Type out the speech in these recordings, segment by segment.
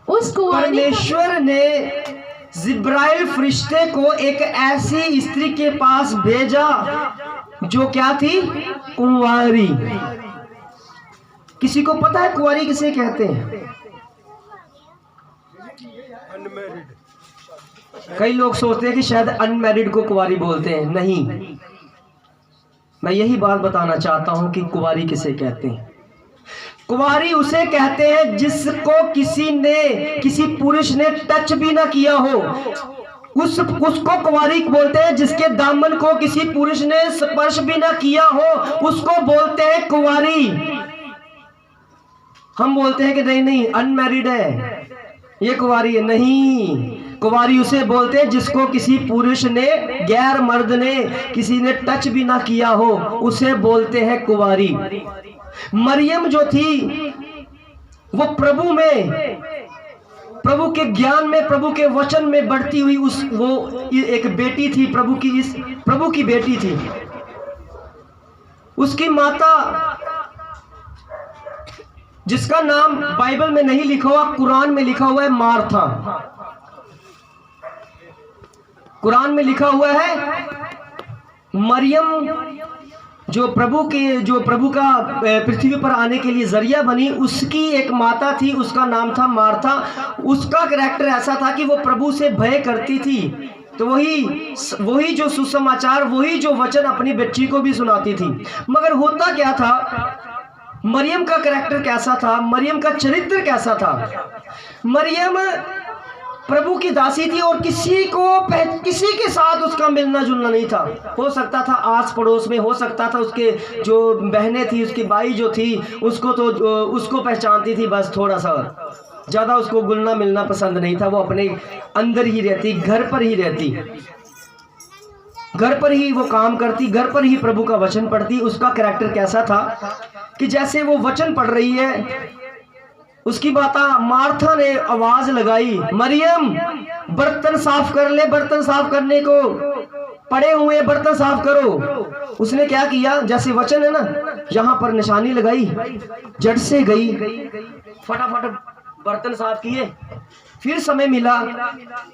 उस कुंवारी परमेश्वर ने जिब्राइल फरिश्ते को एक ऐसी स्त्री के पास भेजा जो क्या थी? कुंवारी। किसी को पता है कुंवारी किसे कहते हैं? कई लोग सोचते हैं कि शायद अनमैरिड को कुंवारी बोलते हैं। नहीं, मैं यही बात बताना चाहता हूं कि कुंवारी किसे कहते हैं। कुंवारी उसे कहते हैं जिसको किसी पुरुष ने टच भी ना किया हो, उसको कुंवारी बोलते हैं। जिसके दामन को किसी पुरुष ने स्पर्श भी ना किया हो, उसको बोलते हैं कुंवारी। हम बोलते हैं कि नहीं नहीं अनमैरिड है, ये कुंवारी है। नहीं, कुंवारी उसे बोलते हैं जिसको किसी पुरुष ने, गैर मर्द ने, किसी ने टच भी ना किया हो, उसे बोलते हैं कुंवारी। मरियम जो थी वो प्रभु के ज्ञान में, प्रभु के वचन में बढ़ती हुई वो एक बेटी थी, प्रभु की बेटी थी। उसकी माता, जिसका नाम बाइबल में नहीं लिखा हुआ, कुरान में लिखा हुआ है मार्था। कुरान में लिखा हुआ है मरियम जो प्रभु का पृथ्वी पर आने के लिए जरिया बनी, उसकी एक माता थी, उसका नाम था मार्था। उसका कैरेक्टर ऐसा था कि वो प्रभु से भय करती थी। तो वही जो सुसमाचार, वही जो वचन अपनी बच्ची को भी सुनाती थी। मगर होता क्या था, मरियम का कैरेक्टर कैसा था, मरियम का चरित्र कैसा था? मरियम प्रभु की दासी थी और किसी के साथ उसका मिलना जुलना नहीं था। हो सकता था आस पड़ोस में, हो सकता था उसके जो बहनें थी, उसकी बाई जो थी, उसको पहचानती थी, बस थोड़ा सा। ज़्यादा उसको घुलना मिलना पसंद नहीं था। वो अपने अंदर ही रहती, घर पर ही रहती, घर पर ही वो काम करती, घर पर ही प्रभु का वचन पढ़ती। उसका कैरेक्टर कैसा था कि जैसे वो वचन पढ़ रही है, उसकी माता मार्था ने आवाज लगाई, मरियम बर्तन साफ कर ले, बर्तन साफ करने को पड़े हुए, बर्तन साफ करो। उसने क्या किया, जैसे वचन है ना, यहाँ पर निशानी लगाई, झट से गई, फटाफट बर्तन साफ किए। फिर समय मिला,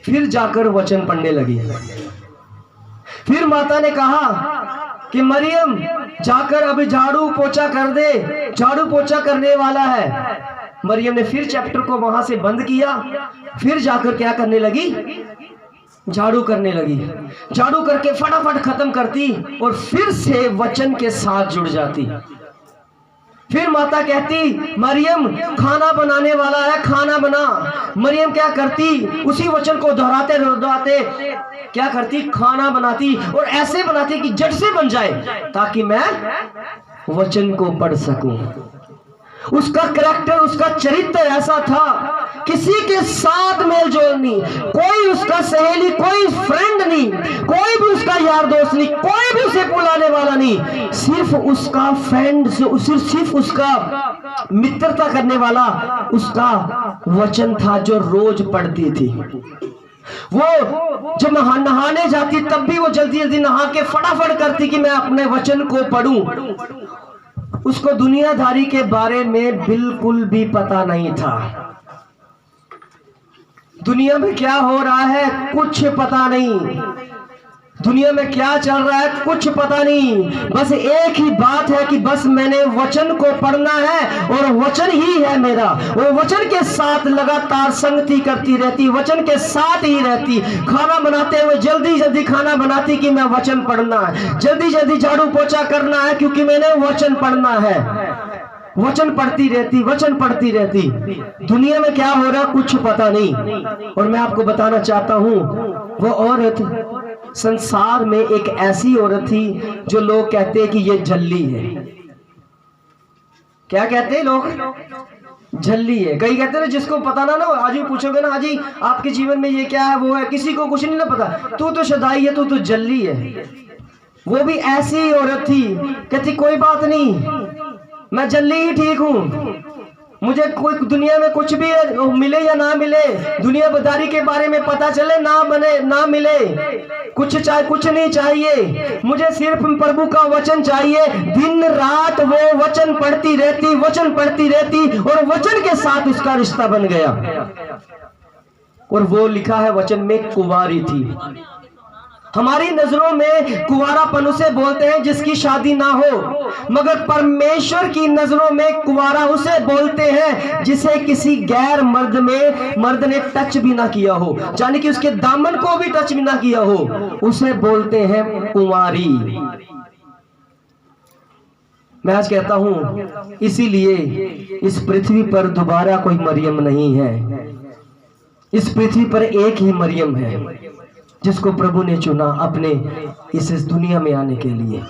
फिर जाकर वचन पढ़ने लगी। फिर माता ने कहा कि मरियम जाकर अभी झाड़ू पोछा कर दे, झाड़ू पोछा करने वाला है। मरियम ने फिर चैप्टर को वहां से बंद किया, फिर जाकर क्या करने लगी, झाड़ू करने लगी। झाड़ू करके फटाफट खत्म करती और फिर से वचन के साथ जुड़ जाती। फिर माता कहती, मरियम खाना बनाने वाला है, खाना बना। मरियम क्या करती, उसी वचन को दोहराते दोहराते क्या करती, खाना बनाती, और ऐसे बनाती कि झट से बन जाए, ताकि मैं वचन को पढ़ सकूं। उसका कैरेक्टर, उसका चरित्र ऐसा था, किसी के साथ मेल जोल नहीं, कोई उसका सहेली, कोई फ्रेंड नहीं, कोई भी उसका यार दोस्त नहीं, कोई भी उसे बुलाने वाला नहीं। सिर्फ उसका फ्रेंड, सिर्फ उसका मित्रता करने वाला उसका वचन था जो रोज पढ़ती थी। वो जब नहाने जाती तब भी वो जल्दी जल्दी नहा के फटाफट करती कि मैं अपने वचन को पढ़ूं। उसको दुनियादारी के बारे में बिल्कुल भी पता नहीं था। दुनिया में क्या हो रहा है कुछ पता नहीं, दुनिया में क्या चल रहा है कुछ पता नहीं। बस एक ही बात है कि बस मैंने वचन को पढ़ना है और वचन ही है मेरा। वो वचन के साथ लगातार संगति करती रहती, वचन के साथ ही रहती। खाना बनाते हुए जल्दी जल्दी खाना बनाती कि मैं वचन पढ़ना है, जल्दी जल्दी झाड़ू पोछा करना है क्योंकि मैंने वचन पढ़ना है। वचन पढ़ती रहती, वचन पढ़ती रहती। दुनिया में क्या हो रहा कुछ पता नहीं। और मैं आपको बताना चाहता हूं, वो औरत संसार में एक ऐसी औरत थी जो लोग कहते हैं कि ये झल्ली है। क्या कहते हैं लोग, झल्ली है। कई कहते हैं जिसको पता ना आज ही पूछोगे ना, हाजी आपके जीवन में ये क्या है वो है, किसी को कुछ नहीं ना पता, तू तो शदाई है, तू तो झल्ली है। वो भी ऐसी औरत थी, कहती कोई बात नहीं, मैं झल्ली ही ठीक हूं, मुझे कोई दुनिया में कुछ भी मिले या ना मिले, दुनियादारी के बारे में पता चले ना बने ना मिले, कुछ नहीं चाहिए, मुझे सिर्फ प्रभु का वचन चाहिए। दिन रात वो वचन पढ़ती रहती, वचन पढ़ती रहती और वचन के साथ उसका रिश्ता बन गया। और वो लिखा है वचन में कुंवारी थी। हमारी नजरों में कुंवारापन उसे बोलते हैं जिसकी शादी ना हो, मगर परमेश्वर की नजरों में कुंवारा उसे बोलते हैं जिसे किसी गैर मर्द ने टच भी ना किया हो, यानी कि उसके दामन को भी टच भी ना किया हो, उसे बोलते हैं कुंवारी। मैं आज कहता हूं इसीलिए इस पृथ्वी पर दोबारा कोई मरियम नहीं है। इस पृथ्वी पर एक ही मरियम है जिसको प्रभु ने चुना अपने इस दुनिया में आने के लिए,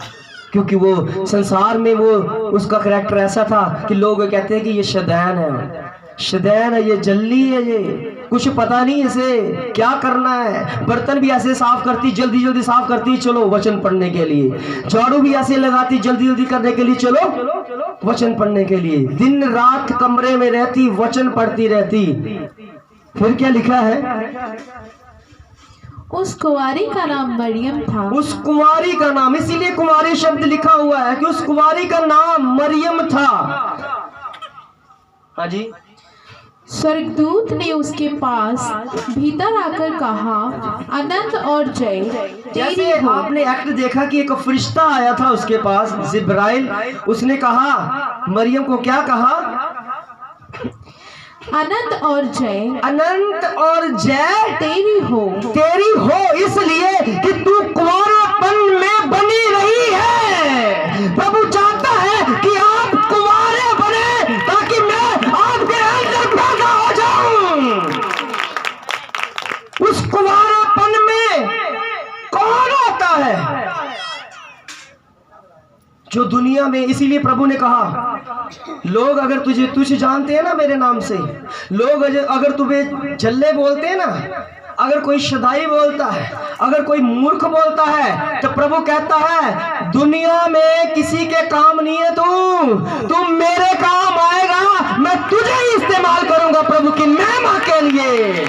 क्योंकि वो संसार में वो उसका करैक्टर ऐसा था कि लोग कहते हैं कि ये शदैन है, ये जल्दी है, ये कुछ पता नहीं इसे क्या करना है। बर्तन भी ऐसे साफ करती, जल्दी जल्दी साफ करती, चलो वचन पढ़ने के लिए। झाड़ू भी ऐसे लगाती, जल्दी जल्दी करने के लिए, चलो वचन पढ़ने के लिए। दिन रात कमरे में रहती, वचन पढ़ती रहती। फिर क्या लिखा है? उस कुंवारी का नाम मरियम था। उस कुंवारी का नाम, इसीलिए कुंवारी शब्द लिखा हुआ है कि उस कुंवारी का नाम मरियम था। हाँ जी। स्वर्गदूत ने उसके पास भीतर आकर कहा, आनंद और जय जैसे आपने एक्ट देखा कि एक फरिश्ता आया था उसके पास, जिब्राइल, उसने कहा मरियम को, क्या कहा? अनंत और जय तेरी हो, इसलिए कि तू कुंवारापन में बनी रही है। प्रभु चाहता है कि आप कुंवारे बने ताकि मैं आपके अंदर पैदा हो जाऊं। उस कुंवारापन में कौन होता है? जो दुनिया में, इसीलिए प्रभु ने कहा लोग अगर तुझे जानते हैं ना मेरे नाम से, लोग अगर तुम्हें जल्ले बोलते हैं ना, अगर कोई शदाई बोलता है, अगर कोई मूर्ख बोलता है, तो प्रभु कहता है दुनिया में किसी के काम नहीं है तू मेरे काम आएगा, मैं तुझे ही इस्तेमाल करूंगा प्रभु की महिमा के लिए।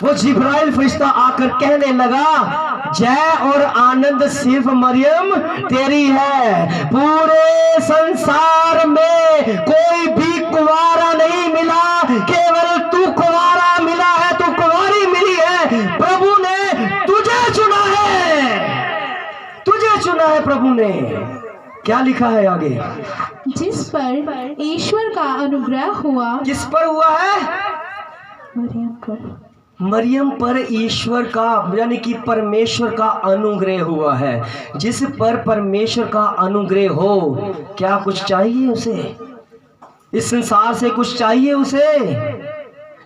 वो जिब्राइल फरिश्ता आकर कहने लगा, जय और आनंद सिर्फ मरियम तेरी है। पूरे संसार में कोई भी कुंवारा नहीं मिला, केवल तू कुंवारा मिला है, तू कुंवारी मिली है। प्रभु ने तुझे चुना है प्रभु ने। क्या लिखा है आगे? जिस पर ईश्वर का अनुग्रह हुआ। किस पर हुआ है? मरियम पर ईश्वर का, यानी कि परमेश्वर का अनुग्रह हुआ है। जिस पर परमेश्वर का अनुग्रह हो, क्या कुछ चाहिए उसे? इस संसार से कुछ चाहिए उसे?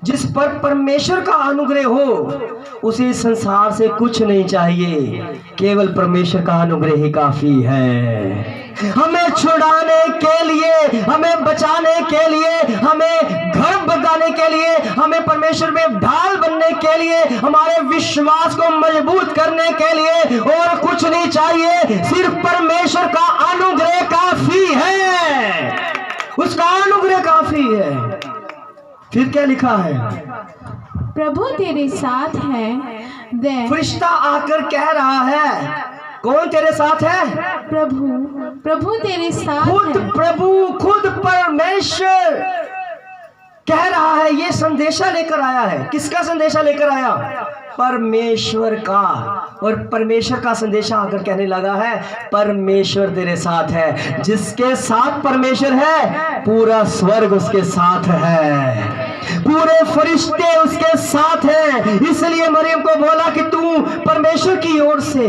जिस पर परमेश्वर का अनुग्रह हो उसे इस संसार से कुछ नहीं चाहिए, केवल परमेश्वर का अनुग्रह ही काफी है। हमें छुड़ाने के लिए, हमें बचाने के लिए, हमें घर बताने के लिए, हमें परमेश्वर में ढाल बनने के लिए, हमारे विश्वास को मजबूत करने के लिए और कुछ नहीं चाहिए। सिर्फ परमेश्वर का अनुग्रह काफी है, उसका अनुग्रह काफी है। फिर क्या लिखा है? प्रभु तेरे साथ है। फरिश्ता आकर कह रहा है, कौन तेरे साथ है? प्रभु तेरे साथ है। खुद परमेश्वर कह रहा है। ये संदेशा लेकर आया है। किसका संदेशा लेकर आया? परमेश्वर का। और परमेश्वर का संदेशा आकर कहने लगा है, परमेश्वर तेरे साथ है। जिसके साथ परमेश्वर है, पूरा स्वर्ग उसके साथ है, पूरे फरिश्ते उसके साथ हैं। इसलिए मरियम को बोला कि तू परमेश्वर की ओर से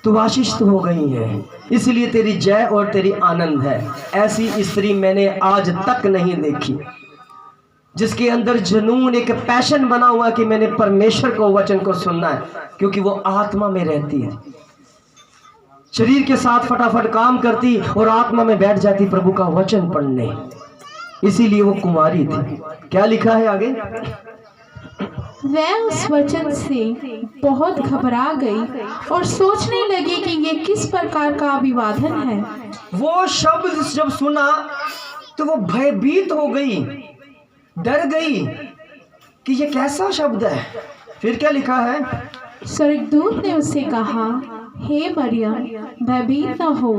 तू आशीषित हो गई है, इसलिए तेरी जय और तेरी आनंद है। ऐसी स्त्री मैंने आज तक नहीं देखी जिसके अंदर जुनून, एक पैशन बना हुआ कि मैंने परमेश्वर को, वचन को सुनना है, क्योंकि वो आत्मा में रहती है। शरीर के साथ फटाफट काम करती और आत्मा में बैठ जाती प्रभु का वचन पढ़ने। इसीलिए वो कुमारी थी। क्या लिखा है आगे? वह उस वचन से बहुत घबरा गई और सोचने लगी कि ये किस प्रकार का अभिवादन है। वो शब्द जब सुना तो वो भयभीत हो गई, डर गई कि ये कैसा शब्द है। फिर क्या लिखा है? स्वर्गदूत ने उससे कहा, हे मरियम, भयभीत न हो,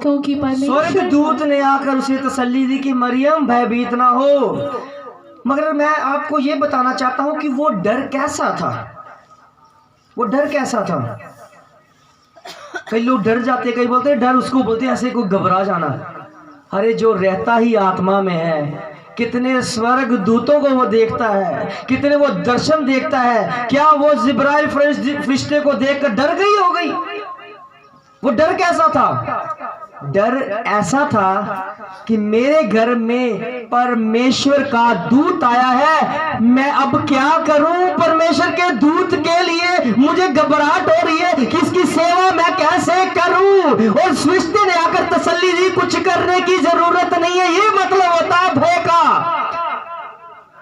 क्योंकि परमेश्वर। स्वर्गदूत ने आकर उसे तसल्ली दी कि मरियम भयभीत ना हो। मगर मैं आपको ये बताना चाहता हूं कि वो डर कैसा था, वो डर कैसा था। कई लोग डर जाते, कई बोलते हैं डर उसको बोलते हैं ऐसे कोई घबरा जाना। अरे जो रहता ही आत्मा में है, कितने स्वर्ग दूतों को वो देखता है, कितने वो दर्शन देखता है। क्या वो जिब्राइल फरिश्ते को देखकर डर गई हो गई? वो डर कैसा था? डर ऐसा था कि मेरे घर में परमेश्वर का दूत आया है, मैं अब क्या करूं? परमेश्वर के दूत के लिए मुझे घबराहट हो रही है कि इसकी सेवा मैं कैसे करूं। और फरिश्ते ने आकर तसल्ली दी, कुछ करने की जरूरत नहीं है। ये मतलब होता है भय का।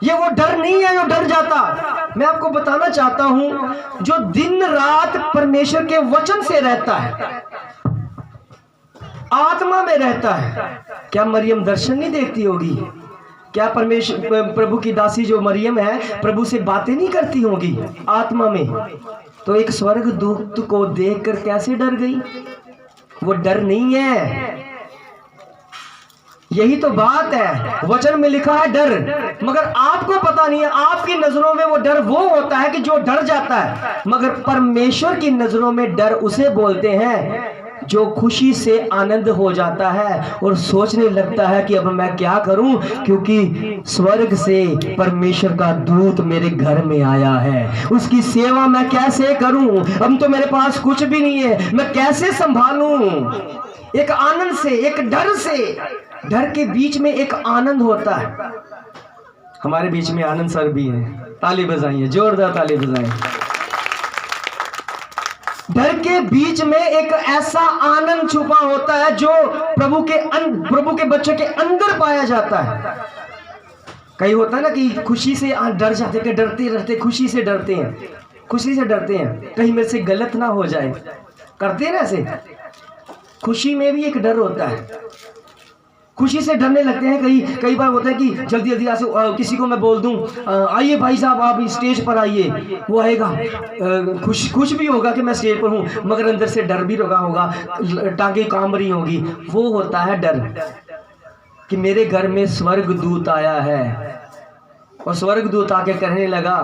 ये वो डर नहीं है जो डर जाता। मैं आपको बताना चाहता हूं, जो दिन रात परमेश्वर के वचन से रहता है, आत्मा में रहता है, क्या मरियम दर्शन नहीं देखती होगी? क्या परमेश्वर प्रभु की दासी जो मरियम है प्रभु से बातें नहीं करती होगी आत्मा में? तो एक स्वर्ग दूत को देखकर कैसे डर गई? वो डर नहीं है। यही तो बात है, वचन में लिखा है डर, मगर आपको पता नहीं है। आपकी नजरों में वो डर वो होता है कि जो डर जाता है, मगर परमेश्वर की नजरों में डर उसे बोलते हैं जो खुशी से आनंद हो जाता है और सोचने लगता है कि अब मैं क्या करूं, क्योंकि स्वर्ग से परमेश्वर का दूत मेरे घर में आया है, उसकी सेवा मैं कैसे करूं? अब तो मेरे पास कुछ भी नहीं है, मैं कैसे संभालूं? एक आनंद से, एक डर से, डर के बीच में एक आनंद होता है। हमारे बीच में आनंद सर भी है, ताली बजाइए, जोरदार ताली बजाइए। डर के बीच में एक ऐसा आनंद छुपा होता है जो प्रभु के बच्चे के अंदर पाया जाता है। कई होता है ना कि खुशी से डर जाते, कि डरते रहते, खुशी से डरते हैं, खुशी से डरते हैं कहीं मेरे से गलत ना हो जाए, करते हैं ना ऐसे। खुशी में भी एक डर होता है, खुशी से डरने लगते हैं। कई बार होता है कि जल्दी जल्दी से किसी को मैं बोल दूं आइए भाई साहब आप स्टेज पर आइए, वो आएगा, खुश भी होगा कि मैं स्टेज पर हूं, मगर अंदर से डर भी लगा होगा, टांगे कांप रही होगी। वो होता है डर कि मेरे घर में स्वर्ग दूत आया है। और स्वर्ग दूत आके कहने लगा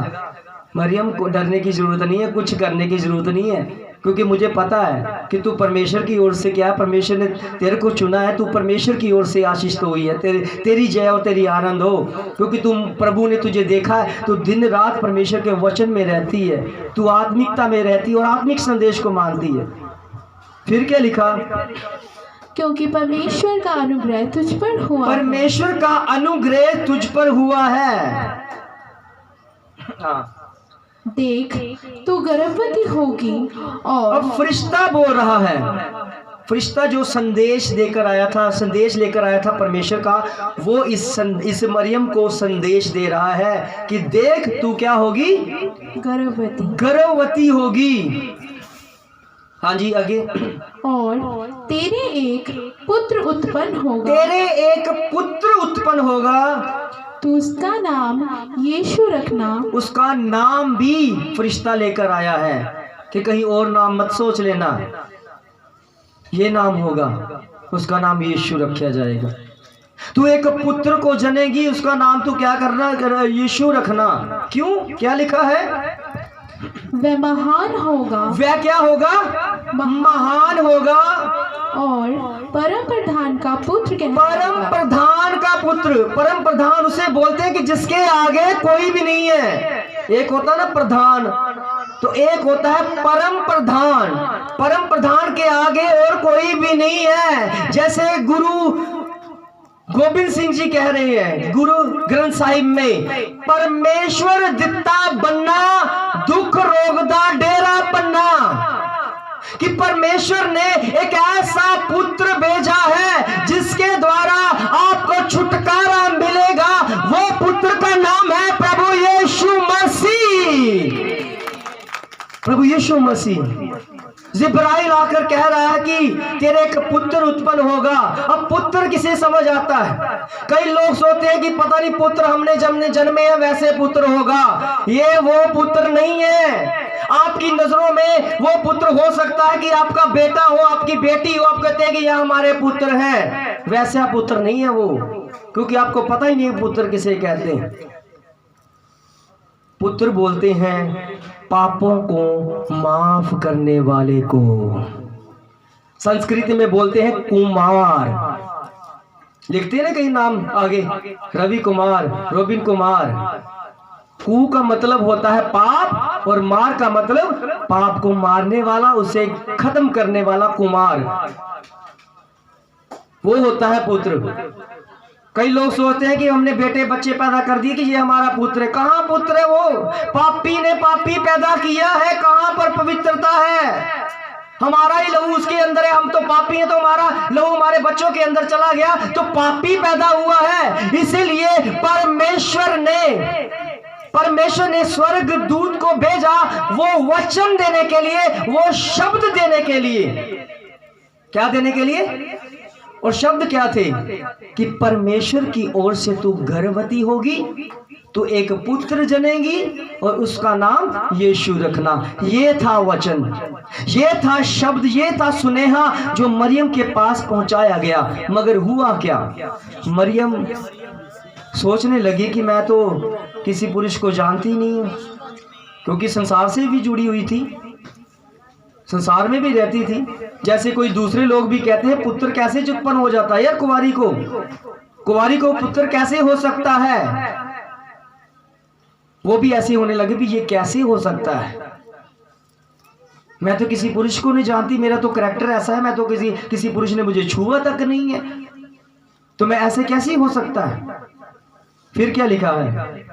मरियम को डरने की जरूरत नहीं है, कुछ करने की जरूरत नहीं है, क्योंकि मुझे पता है कि तू परमेश्वर की ओर से, क्या परमेश्वर ने तेरे को चुना है, तू परमेश्वर की ओर से आशीष हुई है, तेरी जय और तेरी आनंद हो, क्योंकि तुम प्रभु ने तुझे देखा है, तू दिन रात परमेश्वर के वचन में रहती है, तू आत्मिकता में रहती है और आत्मिक संदेश को मानती है। फिर क्या लिखा? क्योंकि परमेश्वर का अनुग्रह तुझ पर हुआ, परमेश्वर का अनुग्रह तुझ पर हुआ है। हाँ, देख तू गर्भवती होगी। और अब फरिश्ता बोल रहा है, फरिश्ता जो संदेश लेकर आया था परमेश्वर का, वो इस मरियम को संदेश दे रहा है कि देख तू क्या होगी? गर्भवती होगी। हाँ जी, आगे। और तेरे एक पुत्र उत्पन्न होगा, तू उसका नाम यीशु रखना। उसका नाम भी फरिश्ता लेकर आया है कि कहीं और नाम मत सोच लेना, ये नाम होगा, उसका नाम यीशु रखा जाएगा। तू एक पुत्र को जनेगी, उसका नाम तू क्या करना? यीशु रखना। क्यों? क्या लिखा है? वह महान होगा। वह क्या होगा? महान होगा और परम प्रधान का पुत्र परम प्रधान का पुत्र। परम प्रधान उसे बोलते हैं कि जिसके आगे कोई भी नहीं है। एक होता ना प्रधान, तो एक होता है परम प्रधान। परम प्रधान के आगे और कोई भी नहीं है। जैसे गुरु गोविंद सिंह जी कह रहे हैं गुरु ग्रंथ साहिब में, परमेश्वर दिता बनना, दुख रोगदा डेरा पन्ना, कि परमेश्वर ने एक ऐसा पुत्र भेजा है जिसके द्वारा आपको छुटकारा मिलेगा। वो पुत्र का नाम है प्रभु यीशु मसीह। प्रभु यीशु मसीह। जिब्राइल आकर कह रहा है कि तेरे एक पुत्र उत्पन्न होगा। अब पुत्र किसे समझ आता है? कई लोग सोचते हैं कि पता नहीं पुत्र हमने जन्मे हैं वैसे पुत्र होगा। ये वो पुत्र नहीं है। आपकी नजरों में वो पुत्र हो सकता है कि आपका बेटा हो, आपकी बेटी हो, आप कहते हैं कि यह हमारे पुत्र हैं। वैसा पुत्र नहीं है वो, क्योंकि आपको पता ही नहीं पुत्र किसे कहते हैं। पुत्र बोलते हैं पापों को माफ करने वाले को। संस्कृत में बोलते हैं कुमार, लिखते हैं ना कहीं नाम आगे, रवि कुमार, रोबिन कुमार। कु का मतलब होता है पाप और मार का मतलब पाप को मारने वाला, उसे खत्म करने वाला कुमार, वो होता है पुत्र। कई लोग सोचते हैं कि हमने बेटे बच्चे पैदा कर दिए कि ये हमारा पुत्र है। कहाँ पुत्र है वो? पापी ने पापी पैदा किया है, कहाँ पर पवित्रता है? हमारा ही लहू उसके अंदर है, हम तो पापी हैं, तो हमारा लहू हमारे बच्चों के अंदर चला गया तो पापी पैदा हुआ है। इसीलिए परमेश्वर ने स्वर्ग दूत को भेजा, वो वचन देने के लिए, वो शब्द देने के लिए। क्या देने के लिए? और शब्द क्या थे? कि परमेश्वर की ओर से तू गर्भवती होगी, तू एक पुत्र जनेगी और उसका नाम यीशु रखना। ये था वचन, ये था शब्द, ये था सुनेहा जो मरियम के पास पहुंचाया गया। मगर हुआ क्या? मरियम सोचने लगी कि मैं तो किसी पुरुष को जानती नहीं हूं, क्योंकि संसार से भी जुड़ी हुई थी, संसार में भी रहती थी। जैसे कोई दूसरे लोग भी कहते हैं पुत्र कैसे उत्पन्न हो जाता है यार, कुंवारी को पुत्र कैसे हो सकता है? वो भी ऐसे होने लगे भी ये कैसे हो सकता है, मैं तो किसी पुरुष को नहीं जानती, मेरा तो करैक्टर ऐसा है, मैं तो किसी पुरुष ने मुझे छुआ तक नहीं है, तो मैं ऐसे कैसे हो सकता है? फिर क्या लिखा है?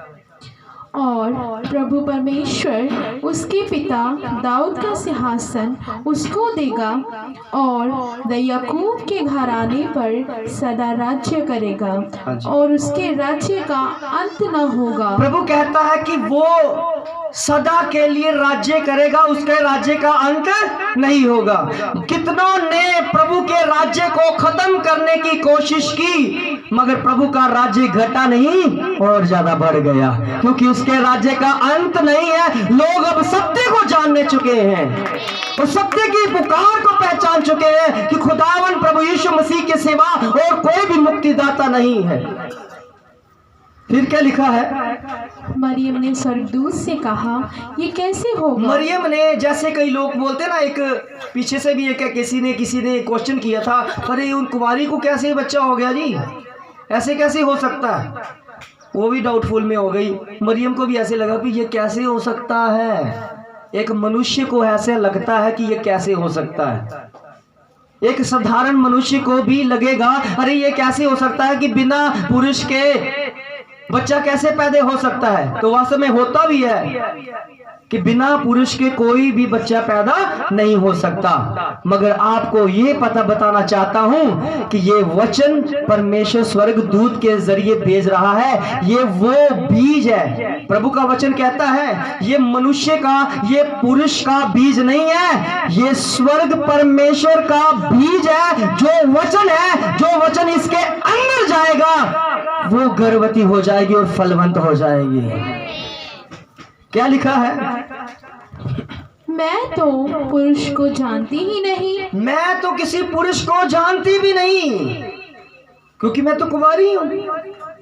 और प्रभु परमेश्वर उसके पिता दाऊद का सिंहासन उसको देगा और याकूब के घराने पर सदा राज्य करेगा और उसके राज्य का अंत न होगा। प्रभु कहता है कि वो सदा के लिए राज्य करेगा, उसके राज्य का अंत नहीं होगा। कितनों ने प्रभु के राज्य को खत्म करने की कोशिश की, मगर प्रभु का राज्य घटा नहीं और ज्यादा बढ़ गया, क्योंकि उसके राज्य का अंत नहीं है। लोग अब सत्य को जानने चुके हैं और सत्य की पुकार को पहचान चुके हैं कि खुदावन प्रभु यीशु मसीह के सिवा और कोई भी मुक्तिदाता नहीं है। फिर क्या लिखा है? मरियम ने स्वर्गदूत से कहा, ये कैसे होगा? मरियम ने, जैसे कई लोग बोलते ना, एक पीछे से भी एक किसी ने क्वेश्चन किया था, अरे उन कुमारी को कैसे बच्चा हो गया जी, ऐसे कैसे हो सकता है? वो भी डाउटफुल में हो गई। मरियम को भी ऐसे लगा कि ये कैसे हो सकता है, एक मनुष्य को ऐसे लगता है कि ये कैसे हो सकता है। एक साधारण मनुष्य को भी लगेगा अरे ये कैसे हो सकता है कि बिना पुरुष के बच्चा कैसे पैदा हो सकता है। तो वास्तव में होता भी है कि बिना पुरुष के कोई भी बच्चा पैदा नहीं हो सकता। मगर आपको ये पता बताना चाहता हूं कि ये वचन परमेश्वर स्वर्ग दूत के जरिए भेज रहा है, ये वो बीज है। प्रभु का वचन कहता है ये मनुष्य का, ये पुरुष का बीज नहीं है, ये स्वर्ग परमेश्वर का बीज है। जो वचन है, जो वचन इसके अंदर जाएगा वो गर्भवती हो जाएगी और फलवंत हो जाएगी। क्या लिखा है? मैं तो पुरुष को जानती ही नहीं। मैं तो किसी पुरुष को जानती भी नहीं, क्योंकि मैं तो कुंवारी हूं।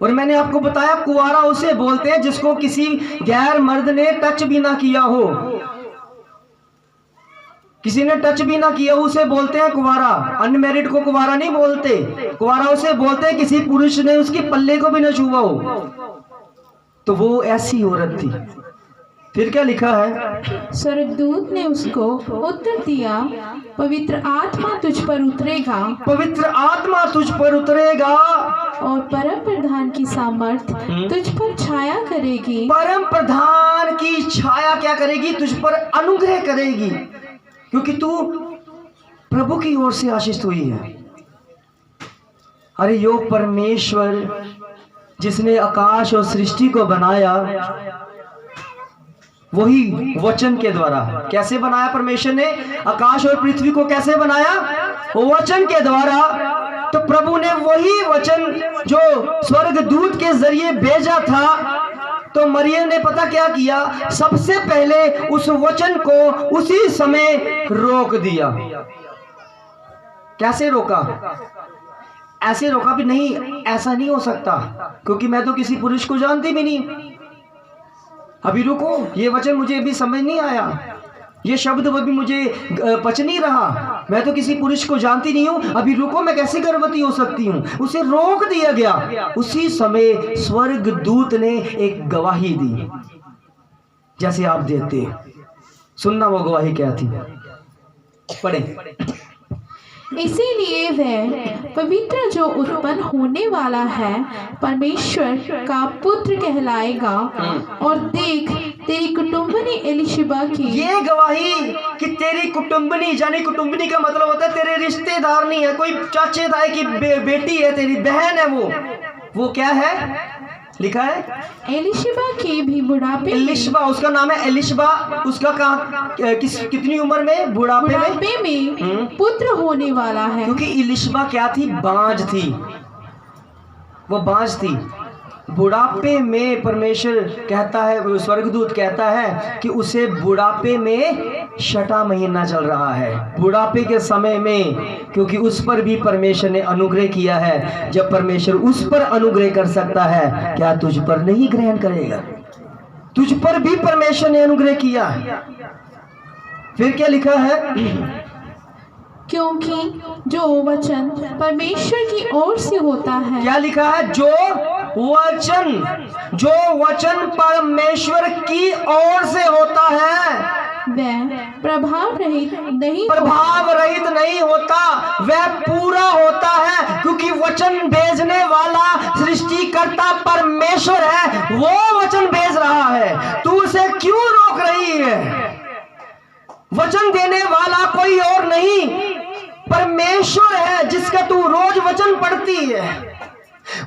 और मैंने आपको बताया कुंवारा उसे बोलते हैं जिसको किसी गैर मर्द ने टच भी ना किया हो। किसी ने टच भी ना किया उसे बोलते हैं कुंवारा। अनमैरिड को कुंवारा नहीं बोलते, कुंवारा उसे बोलते हैं किसी पुरुष ने उसकी पल्ले को भी ना छुआ हो। तो वो ऐसी औरत थी। फिर क्या लिखा है? स्वर्गदूत ने उसको उत्तर दिया, पवित्र आत्मा तुझ पर उतरेगा, पवित्र आत्मा तुझ पर उतरेगा और परम प्रधान की सामर्थ तुझ पर छाया करेगी। परम प्रधान की छाया क्या करेगी? तुझ पर अनुग्रह करेगी, क्योंकि तू प्रभु की ओर से आशीष हुई है। अरे यो परमेश्वर जिसने आकाश और सृष्टि को बनाया, वही वचन के द्वारा। कैसे बनाया परमेश्वर ने आकाश और पृथ्वी को? कैसे बनाया? वचन के द्वारा। तो प्रभु ने वही वचन जो स्वर्गदूत के जरिए भेजा था, तो मरियम ने पता क्या किया? सबसे पहले उस वचन को उसी समय रोक दिया। कैसे रोका? ऐसे रोका भी नहीं, ऐसा नहीं हो सकता, क्योंकि मैं तो किसी पुरुष को जानती भी नहीं। अभी रुको, ये वचन मुझे अभी समझ नहीं आया, ये शब्द अभी मुझे पच नहीं रहा, मैं तो किसी पुरुष को जानती नहीं हूँ, अभी रुको, मैं कैसे गर्भवती हो सकती हूँ। उसे रोक दिया गया। उसी समय स्वर्ग दूत ने एक गवाही दी, जैसे आप देते। सुनना वो गवाही क्या थी, पढ़े। इसीलिए वह पवित्र जो उत्पन्न होने वाला है परमेश्वर का पुत्र कहलाएगा। और देख, तेरी कुटुंबनी एलिशबा की ये गवाही कि तेरी कुटुंबनी, यानी कुटुंबनी का मतलब होता है तेरे रिश्तेदार नहीं है, कोई चाचे ताए की बेटी है, तेरी बहन है, वो क्या है लिखा है, एलिशबा के भी बुढ़ापे एलिशबा, उसका नाम है एलिशबा। उसका कितनी उम्र में, बुढ़ापे में पुत्र होने वाला है। क्योंकि एलिशबा क्या थी, बांझ थी, वो बांझ थी। बुढ़ापे में परमेश्वर कहता है, स्वर्गदूत कहता है कि उसे बुढ़ापे में 6वां महीना चल रहा है, बुढ़ापे के समय में, क्योंकि उस पर भी परमेश्वर ने अनुग्रह किया है। जब परमेश्वर उस पर अनुग्रह कर सकता है, क्या तुझ पर नहीं ग्रहण करेगा? तुझ पर भी परमेश्वर ने अनुग्रह किया। फिर क्या लिखा है, क्योंकि जो वचन परमेश्वर की ओर से होता है। क्या लिखा है, जो वचन परमेश्वर की ओर से होता है वह प्रभाव रहित नहीं होता, वह पूरा होता है। क्योंकि वचन भेजने वाला सृष्टिकर्ता परमेश्वर है, वो वचन भेज रहा है, तू उसे क्यों रोक रही है? वचन देने वाला कोई और नहीं, परमेश्वर है, जिसका तू रोज वचन पढ़ती है।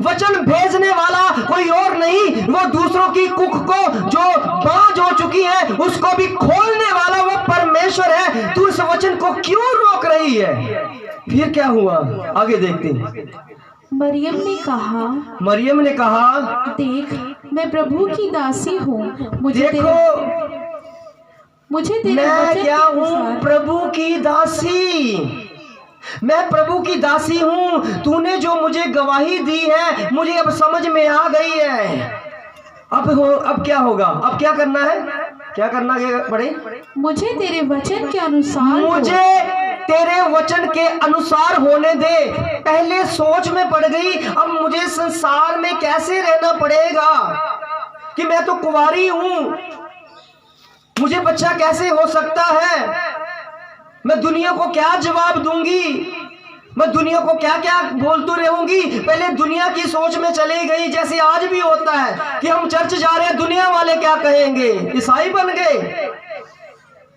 वचन भेजने वाला कोई और नहीं, वो दूसरों की कुख को जो बांझ हो चुकी है उसको भी खोलने वाला वो परमेश्वर है। तू इस वचन को क्यों रोक रही है? फिर क्या हुआ, आगे देखते हैं। मरियम ने कहा, देख, मैं प्रभु की दासी हूँ, मुझे तेरे मैं क्या हूँ, प्रभु की दासी, मैं प्रभु की दासी हूँ। तूने जो मुझे गवाही दी है, मुझे अब समझ में आ गई है। अब क्या होगा, अब क्या करना है, क्या करना पड़े? मुझे तेरे वचन के अनुसार होने दे। पहले सोच में पड़ गई, अब मुझे संसार में कैसे रहना पड़ेगा कि मैं तो कुंवारी हूँ, मुझे बच्चा कैसे हो सकता है? मैं दुनिया को क्या जवाब दूंगी, मैं दुनिया को क्या क्या बोलती रहूंगी? पहले दुनिया की सोच में चली गई, जैसे आज भी होता है कि हम चर्च जा रहे हैं, दुनिया वाले क्या कहेंगे, ईसाई बन गए।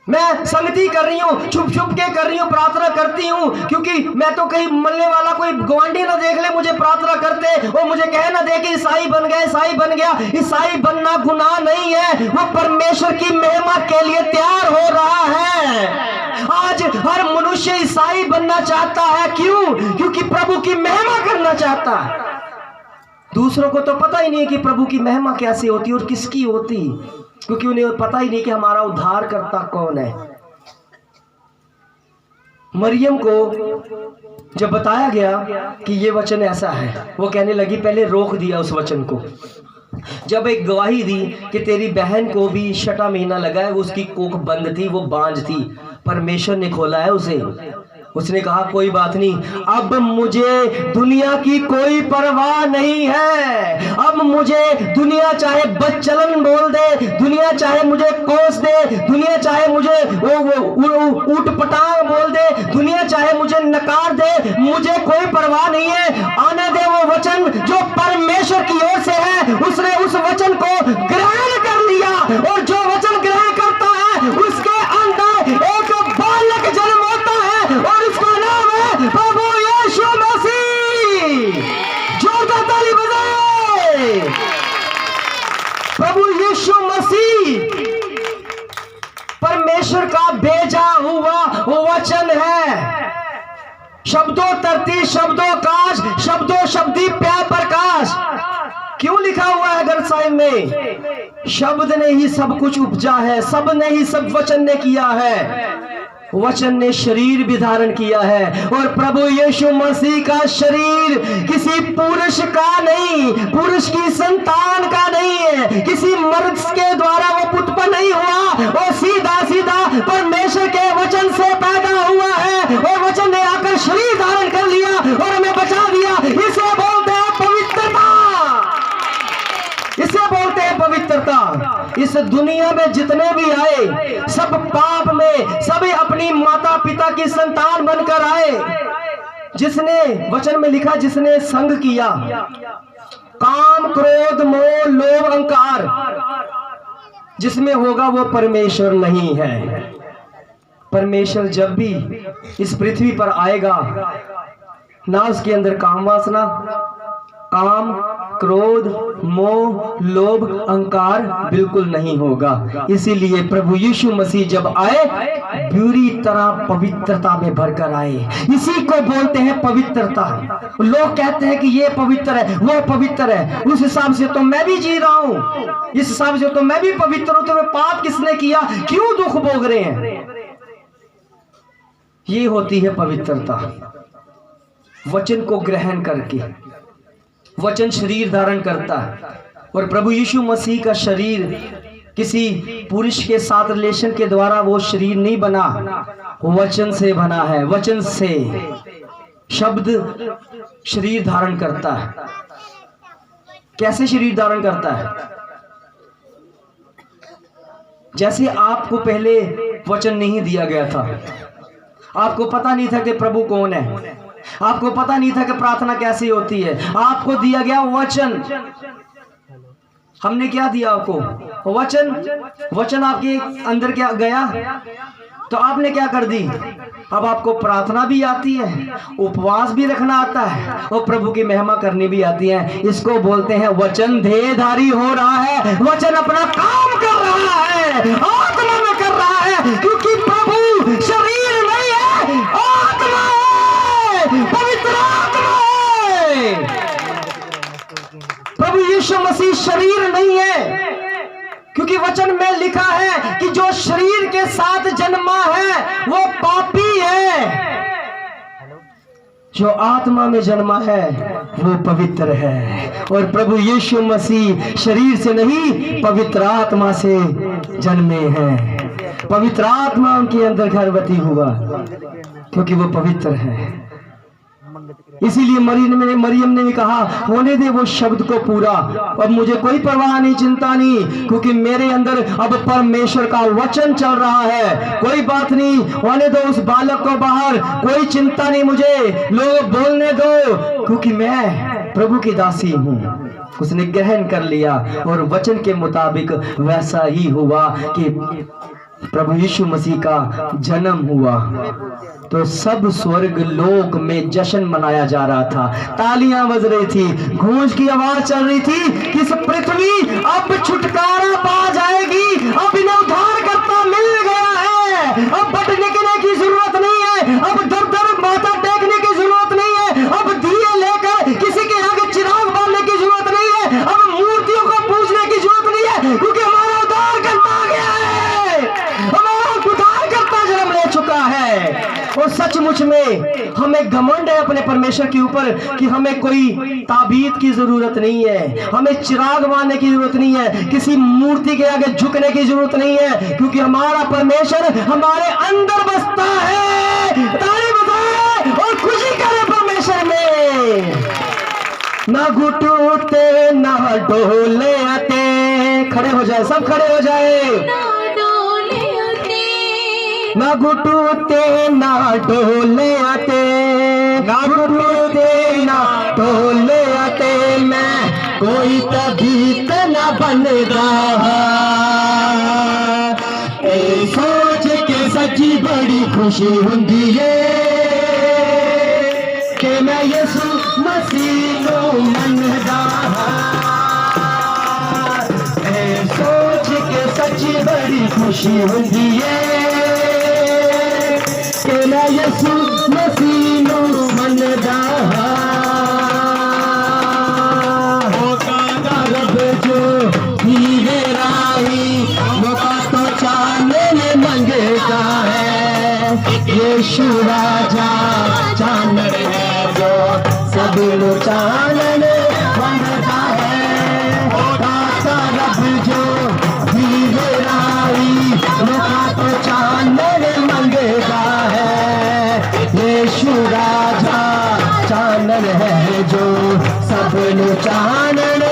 मैं संगति कर रही हूँ, छुप छुप के कर रही हूँ, प्रार्थना करती हूँ, क्योंकि मैं तो कहीं मरने वाला कोई गवांडी ना देख ले मुझे प्रार्थना करते, और मुझे कह ना दे कि ईसाई बन गया, ईसाई बन गया। ईसाई बनना गुनाह नहीं है, वो परमेश्वर की महिमा के लिए तैयार हो रहा है। आज हर मनुष्य ईसाई बनना चाहता है, क्यों? क्योंकि प्रभु की महिमा करना चाहता है। दूसरों को तो पता ही नहीं है कि प्रभु की महिमा कैसे होती और किसकी होती, क्योंकि उन्हें पता ही नहीं कि हमारा उद्धारकर्ता कौन है। मरियम को जब बताया गया कि ये वचन ऐसा है, वो कहने लगी, पहले रोक दिया उस वचन को। जब एक गवाही दी कि तेरी बहन को भी 6वां महीना लगा है, उसकी कोख बंद थी, वो बांझ थी, परमेश्वर ने खोला है उसे। उसने कहा कोई बात नहीं, अब मुझे दुनिया की कोई परवाह नहीं है। अब मुझे दुनिया चाहे बदचलन बोल दे, दुनिया चाहे मुझे कोस दे, दुनिया चाहे मुझे ऊट पटांग बोल दे, दुनिया चाहे मुझे नकार दे, मुझे कोई परवाह नहीं है। आने दे वो वचन जो परमेश्वर की ओर से है। उसने उस वचन को ग्रहण कर लिया, और जो वचन ग्रहण करता है उसके अंदर एक बालक जन्म होता है, और उसका नाम है प्रभु यीशु मसीह। जोरदार ताली बजाए। प्रभु यीशु मसीह परमेश्वर का भेजा हुआ वचन है। शब्दों तरती, शब्दों काश, शब्दों शब्दी प्यार प्रकाश। क्यों लिखा हुआ है गलसाई में? शब्द ने ही सब कुछ उपजा है, सब ने ही सब वचन ने किया है। वचन ने शरीर भी धारण किया है। और प्रभु यीशु मसीह का शरीर किसी पुरुष का नहीं, पुरुष की संतान का नहीं है, किसी मर्द के द्वारा वो उत्पन्न नहीं हुआ, वो सीधा सीधा परमेश्वर के वचन से पैदा हुआ है। और वचन ने आकर शरीर धारण कर लिया और हमें बचा दिया। इसे बोलते हैं पवित्रता, इसे बोलते हैं पवित्रता। इस दुनिया में जितने भी आए सब पाप में, सभी अपनी माता पिता की संतान बनकर आए। जिसने वचन में लिखा, जिसने संग किया काम क्रोध मोह लोभ अहंकार, जिसमें होगा वो परमेश्वर नहीं है। परमेश्वर जब भी इस पृथ्वी पर आएगा ना उसके अंदर काम वासना, काम क्रोध मोह लोभ अहंकार बिल्कुल नहीं होगा। इसीलिए प्रभु यीशु मसीह जब आए पूरी तरह पवित्रता में भरकर आए। इसी को बोलते हैं पवित्रता। लोग कहते हैं कि ये पवित्र है, वो पवित्र है, उस हिसाब से तो मैं भी जी रहा हूं, इस हिसाब से तो मैं भी पवित्र हूं, तो पाप किसने किया, क्यों दुख भोग रहे हैं। ये होती है पवित्रता। वचन को ग्रहण करके वचन शरीर धारण करता है। और प्रभु यीशु मसीह का शरीर किसी पुरुष के साथ रिलेशन के द्वारा वो शरीर नहीं बना, वचन से बना है। वचन से शब्द शरीर धारण करता है। कैसे शरीर धारण करता है? जैसे आपको पहले वचन नहीं दिया गया था, आपको पता नहीं था कि प्रभु कौन है, आपको पता नहीं था कि प्रार्थना कैसी होती है, आपको दिया गया वचन। हमने क्या दिया आपको? वचन। वचन आपके अंदर क्या गया तो आपने क्या कर दी? अब आपको प्रार्थना भी आती है, उपवास भी रखना आता है और प्रभु की महिमा करनी भी आती है। इसको बोलते हैं वचन देहधारी हो रहा है, वचन अपना काम कर रहा है, आत्मा में कर रहा है, क्योंकि प्रभु शरीर नहीं है, आत्मा है, पवित्र आत्मा है। प्रभु यीशु मसीह शरीर नहीं है, क्योंकि वचन में लिखा है कि जो शरीर के साथ जन्मा है वो पापी है, जो आत्मा में जन्मा है वो पवित्र है। और प्रभु यीशु मसीह शरीर से नहीं पवित्र आत्मा से जन्मे हैं। पवित्र आत्मा उनके अंदर गर्भवती हुआ क्योंकि वो पवित्र है। इसीलिए मरियम ने भी कहा, होने दे वो शब्द को पूरा, अब मुझे कोई परवाह नहीं, चिंता नहीं, क्योंकि मेरे अंदर अब परमेश्वर का वचन चल रहा है। कोई बात नहीं, होने दो उस बालक को बाहर, कोई चिंता नहीं, मुझे लोग बोलने दो, क्योंकि मैं प्रभु की दासी हूँ। उसने ग्रहण कर लिया और वचन के मुताबिक वैसा ही हुआ कि प्रभु यीशु मसीह का जन्म हुआ। तो सब स्वर्ग लोक में जश्न मनाया जा रहा था, तालियां बज रही थी, गूंज की आवाज चल रही थी कि इस पृथ्वी अब छुटकारा पा जाएगी, अब इन्हें उद्धारकर्ता मिल गया है, अब बटने की जरूरत नहीं है, अब दर दर माथा टेकने की जरूरत नहीं है, अब दिए लेकर किसी के आगे चिराग बांधने की जरूरत नहीं है, अब मूर्तियों को पूजने की जरूरत नहीं है, क्योंकि हमारा उद्धारकर्ता आ गया है, हमारा उद्धारकर्ता जन्म ले चुका है। और सचमुच में हमें घमंड है अपने परमेश्वर के ऊपर कि हमें कोई ताबीत की जरूरत नहीं है, हमें चिराग बांधने की जरूरत नहीं है, किसी मूर्ति के आगे झुकने की जरूरत नहीं है, क्योंकि हमारा परमेश्वर हमारे अंदर बसता है। ताली बजाए और खुशी करे परमेश्वर में। ना घुटूते ना डोले आते, खड़े हो जाए, सब खड़े हो जाए। ना घुटूते ना डोले आते, ना घुटूते ना डोले आते, मैं कोई तबीत ना बन रहा। ए सोच के सच्ची बड़ी खुशी हुंदी है कि मैं यीशु मसीह को मनदा। ए सोच के सच्ची बड़ी खुशी हुंदी है कि मैं यीशु मसीह को मनदा। होगा रब जो हीरे राही, मौका तो चाहने में मंगता है, यीशु राजा चानन है जो सबनु चानन बनता है। दाता रब जो दीवे राई रुखा तो चानन मंगता है। यीशु राजा चानन है जो सबनु चानन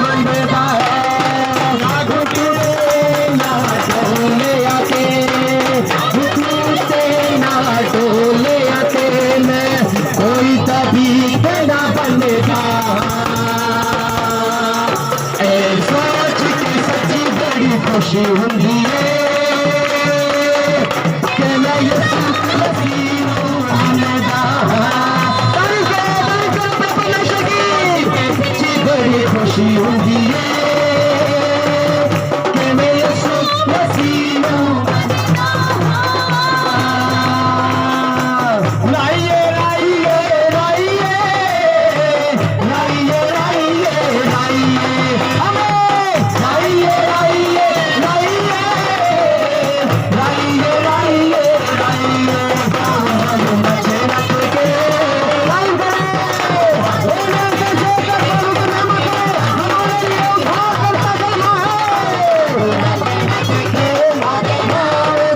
बनता है। डोले आते डोले आते मैं कोई तभी तेरा बनेगा। ए सोच के सच्ची बड़ी खुशी होती है कि मैं यीशु मसीह हूँ आनेदा। सच्ची बड़ी खुशी होती है कि मैं यीशु मसीह हूँ। लाइए लाइए लाइए लाइए लाइए लाइए हमें लाइए लाइए लाइए लाइए लाइए लाइए हम बचे रख के लाइए उन्हें कैसे कर प्रभु के नाम से हमारे लिए उद्धार करता चलना है।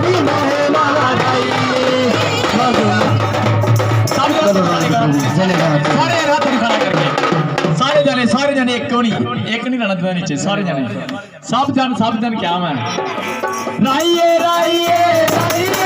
भी महिमा गाइए सारे जने एक क्यों नहीं एक नहीं रहना था नीचे सारे जने सब जन क्या मैं राइए राइए राइए